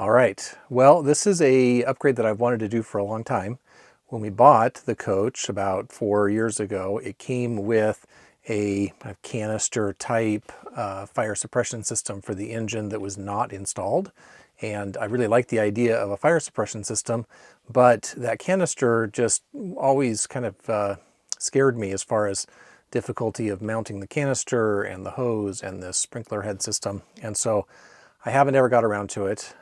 All right, well, this is a upgrade that I've wanted to do for a long time. When we bought the coach about 4 years ago, it came with a canister type fire suppression system for the engine that was not installed. And I really liked the idea of a fire suppression system, but that canister just always kind of scared me as far as difficulty of mounting the canister and the hose and the sprinkler head system. And so I haven't ever got around to it,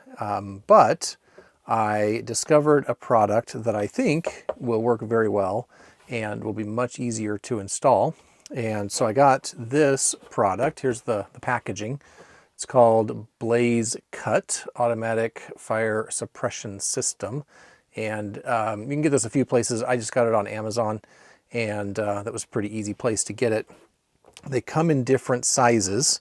but I discovered a product that I think will work very well and will be much easier to install. And so I got this product. Here's the packaging. It's called Blaze Cut Automatic Fire Suppression System. And you can get this a few places. I just got it on Amazon, and that was a pretty easy place to get it. They come in different sizes,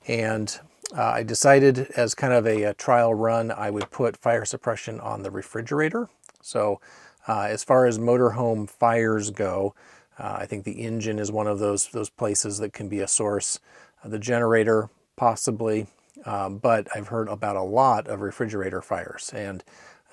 and I decided as kind of a trial run, I would put fire suppression on the refrigerator. So as far as motorhome fires go, I think the engine is one of those places that can be a source. The generator, possibly, but I've heard about a lot of refrigerator fires. And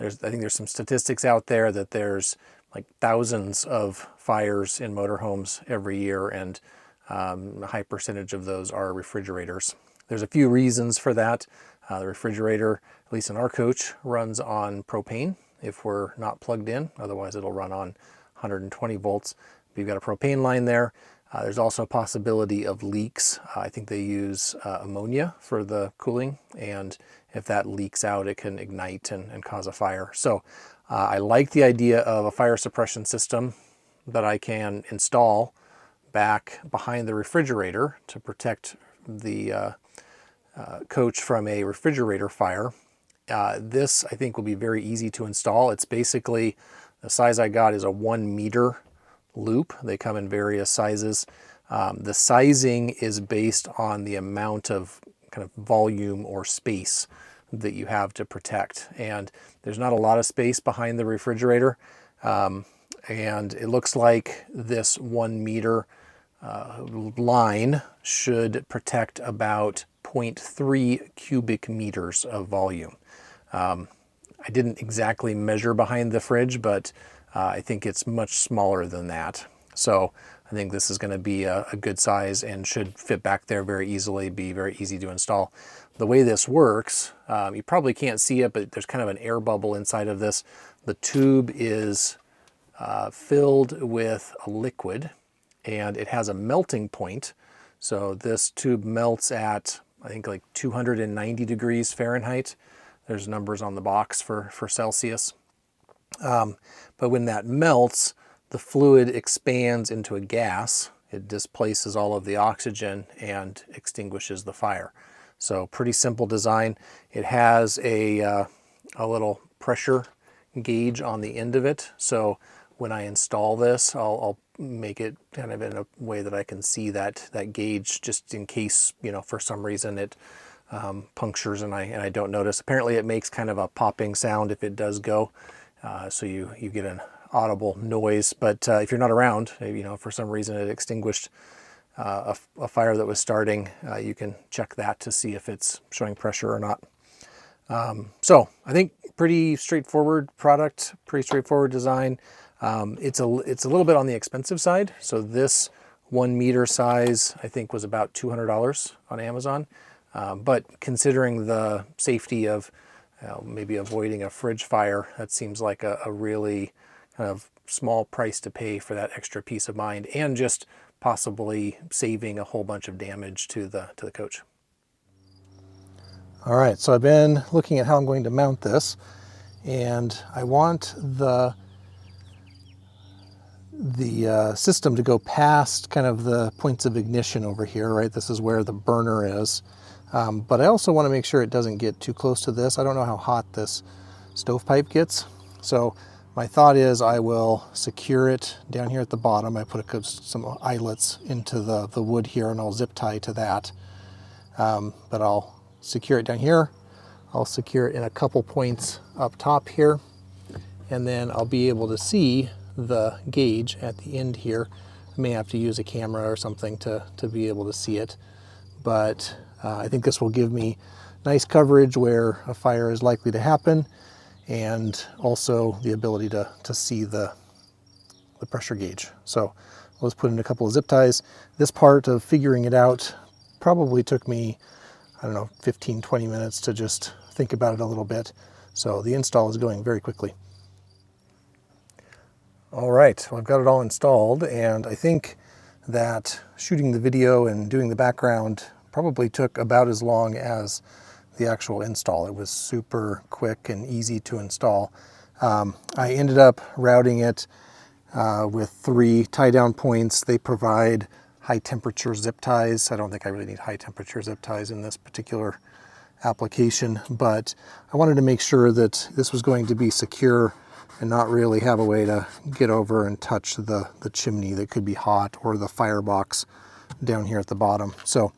I think there's some statistics out there that there's like thousands of fires in motorhomes every year, and a high percentage of those are refrigerators. There's a few reasons for that. The refrigerator, at least in our coach, runs on propane if we're not plugged in. Otherwise, it'll run on 120 volts. But you've got a propane line there. There's also a possibility of leaks. I think they use ammonia for the cooling, and if that leaks out, it can ignite and cause a fire. So I like the idea of a fire suppression system that I can install back behind the refrigerator to protect the coach from a refrigerator fire. This, I think, will be very easy to install. It's basically, the size I got is a 1 meter loop. They come in various sizes. The sizing is based on the amount of kind of volume or space that you have to protect. And there's not a lot of space behind the refrigerator. And it looks like this 1 meter line should protect about 0.3 cubic meters of volume. I didn't exactly measure behind the fridge, but I think it's much smaller than that. So I think this is going to be a good size and should fit back there very easily, be very easy to install. The way this works, you probably can't see it, but there's kind of an air bubble inside of this. The tube is filled with a liquid, and it has a melting point. So this tube melts at, I think, like 290 degrees Fahrenheit. There's numbers on the box for Celsius. But when that melts, the fluid expands into a gas. It displaces all of the oxygen and extinguishes the fire. So pretty simple design. It has a little pressure gauge on the end of it. So when I install this, I'll make it kind of in a way that I can see that gauge, just in case, you know, for some reason it punctures and I don't notice. Apparently it makes kind of a popping sound if it does go, so you get an audible noise. But if you're not around, you know, for some reason it extinguished a fire that was starting, you can check that to see if it's showing pressure or not. So I think pretty straightforward product, pretty straightforward design. It's a little bit on the expensive side. So this 1 meter size, I think, was about $200 on Amazon. But considering the safety of maybe avoiding a fridge fire, that seems like a really kind of small price to pay for that extra peace of mind, and just possibly saving a whole bunch of damage to the coach. All right, so I've been looking at how I'm going to mount this, and I want the system to go past kind of the points of ignition over here, right? This is where the burner is. But I also want to make sure it doesn't get too close to this. I don't know how hot this stovepipe gets. So my thought is I will secure it down here at the bottom. I put some eyelets into the wood here, and I'll zip tie to that. But I'll secure it down here. I'll secure it in a couple points up top here. And then I'll be able to see the gauge at the end here. I may have to use a camera or something to be able to see it. But I think this will give me nice coverage where a fire is likely to happen, and also the ability to see the pressure gauge. So let's put in a couple of zip ties. This part of figuring it out probably took me, I don't know, 15, 20 minutes to just think about it a little bit. So the install is going very quickly. All right, well, I've got it all installed, and I think that shooting the video and doing the background probably took about as long as the actual install. It was super quick and easy to install. I ended up routing it with 3 tie-down points. They provide high temperature zip ties. I don't think I really need high temperature zip ties in this particular application, but I wanted to make sure that this was going to be secure and not really have a way to get over and touch the chimney that could be hot, or the firebox down here at the bottom. So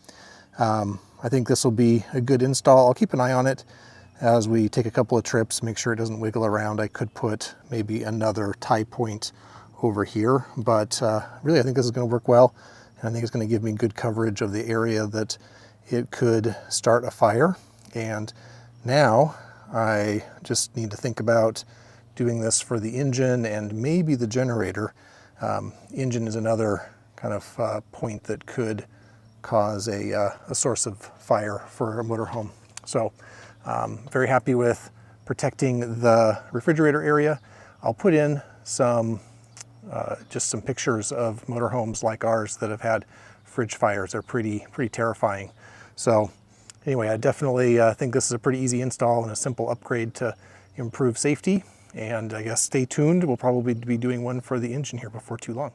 I think this will be a good install. I'll keep an eye on it as we take a couple of trips, make sure it doesn't wiggle around. I could put maybe another tie point over here, but really I think this is going to work well, and I think it's going to give me good coverage of the area that it could start a fire. And now I just need to think about doing this for the engine and maybe the generator. Engine is another kind of point that could cause a source of fire for a motorhome. So very happy with protecting the refrigerator area. I'll put in some just some pictures of motorhomes like ours that have had fridge fires. They're pretty terrifying. So anyway, I definitely think this is a pretty easy install and a simple upgrade to improve safety. And I guess stay tuned. We'll probably be doing one for the engine here before too long.